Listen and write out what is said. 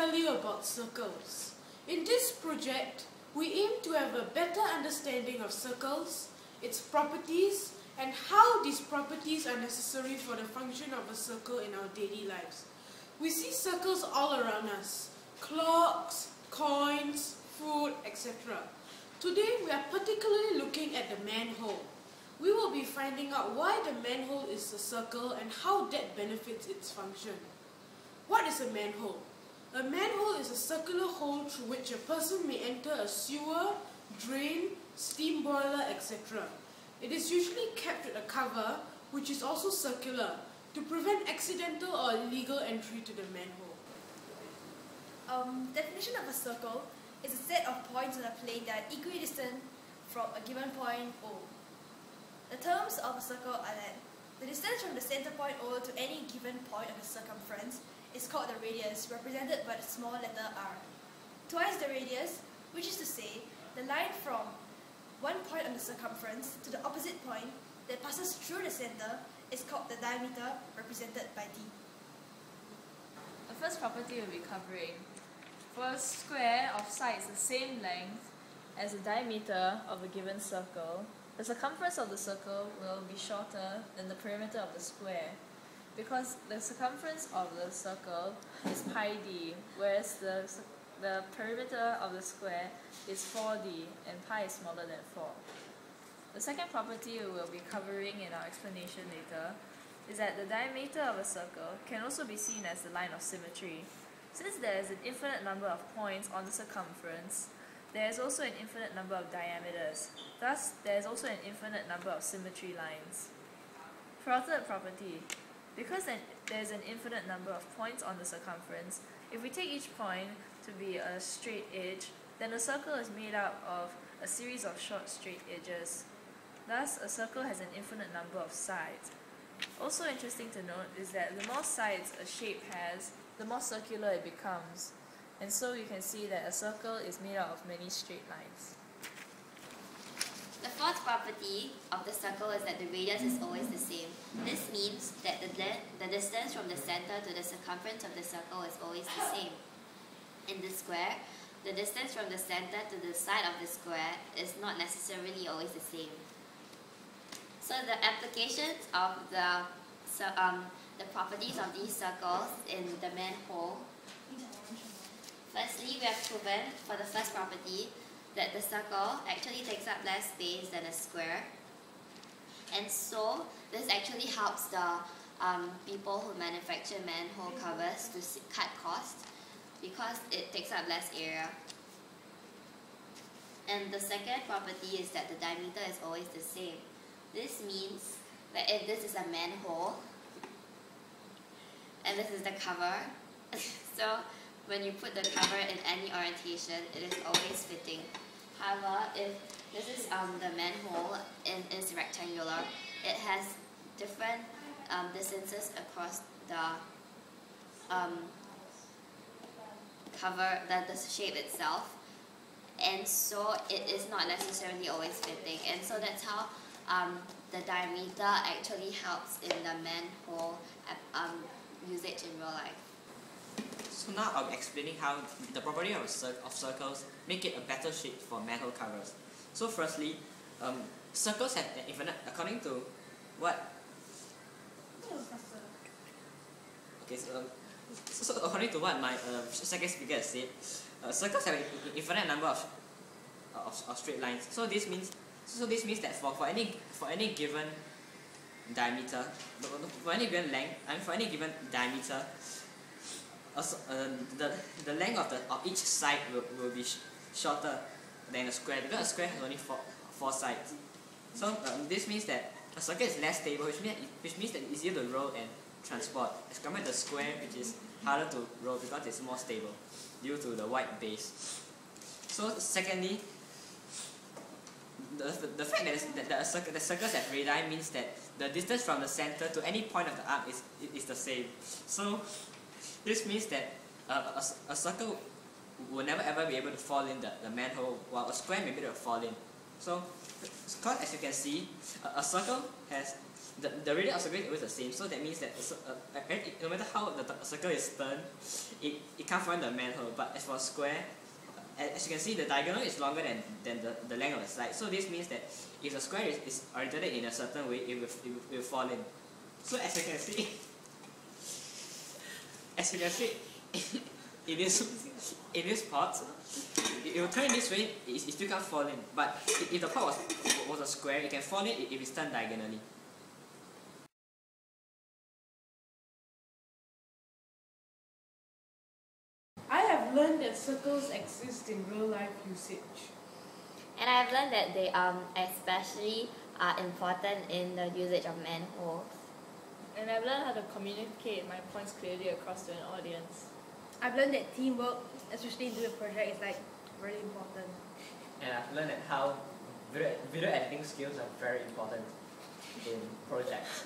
tell you about circles. In this project, we aim to have a better understanding of circles, its properties, and how these properties are necessary for the function of a circle in our daily lives. We see circles all around us: clocks, coins, food, etc. Today, we are particularly looking at the manhole. We will be finding out why the manhole is a circle and how that benefits its function. What is a manhole? A manhole is a circular hole through which a person may enter a sewer, drain, steam boiler, etc. It is usually kept with a cover, which is also circular, to prevent accidental or illegal entry to the manhole. Definition of a circle is a set of points on a plane that are equidistant from a given point O. The terms of a circle are that the distance from the center point O to any given point of the circumference is called the radius, represented by the small letter r. Twice the radius, which is to say, the line from one point on the circumference to the opposite point that passes through the center, is called the diameter, represented by d. The first property we'll be covering: for a square of sides the same length as the diameter of a given circle, the circumference of the circle will be shorter than the perimeter of the square, because the circumference of the circle is pi d, whereas the perimeter of the square is 4d, and pi is smaller than 4. The second property we will be covering in our explanation later is that the diameter of a circle can also be seen as the line of symmetry. Since there is an infinite number of points on the circumference, there is also an infinite number of diameters. Thus, there is also an infinite number of symmetry lines. For our third property, because there is an infinite number of points on the circumference, if we take each point to be a straight edge, then a circle is made up of a series of short straight edges. Thus, a circle has an infinite number of sides. Also interesting to note is that the more sides a shape has, the more circular it becomes. And so you can see that a circle is made out of many straight lines. The fourth property of the circle is that the radius is always the same. This means that the distance from the center to the circumference of the circle is always the same. In the square, the distance from the center to the side of the square is not necessarily always the same. So the applications of the properties of these circles in the manhole. Firstly, we have proven for the first property that the circle actually takes up less space than a square, and so this actually helps the people who manufacture manhole covers to cut costs because it takes up less area. And the second property is that the diameter is always the same. This means that if this is a manhole and this is the cover, so when you put the cover in any orientation, it is always fitting. However, if this is the manhole and is rectangular, it has different distances across the cover, the shape itself, and so it is not necessarily always fitting. And so that's how the diameter actually helps in the manhole usage in real life. So now I'll be explaining how the property of circles make it a better shape for manhole covers. So firstly, circles have an infinite, according to what? Okay, so according to what my second speaker has said, circles have an infinite number of straight lines. So this means that for any given diameter, for any given length, and for any given diameter, the length of each side will be shorter than a square, because a square has only four sides. So this means that a circle is less stable, which means that it's easier to roll and transport as compared to the square, which is harder to roll because it's more stable due to the wide base. So secondly, the fact that the circles have radii means that the distance from the center to any point of the arc is the same. So this means that a circle will never ever be able to fall in the manhole, while a square may be able to fall in. So, because as you can see, a circle has the radius of circle is always the same, so that means that no matter how the circle is turned, it can't find the manhole. But as for a square, as you can see, the diagonal is longer than the length of the side. So this means that if the square is oriented in a certain way, it will fall in. So as you can see, in this pot, it will turn this way, it still can't fall in. But if the pot was a square, it can fall in if it's turned diagonally. I have learned that circles exist in real life usage. And I've learned that they especially are important in the usage of manholes. And I've learned how to communicate my points clearly across to an audience. I've learned that teamwork, especially doing a project, is like really important. And I've learned that how video editing skills are very important in projects.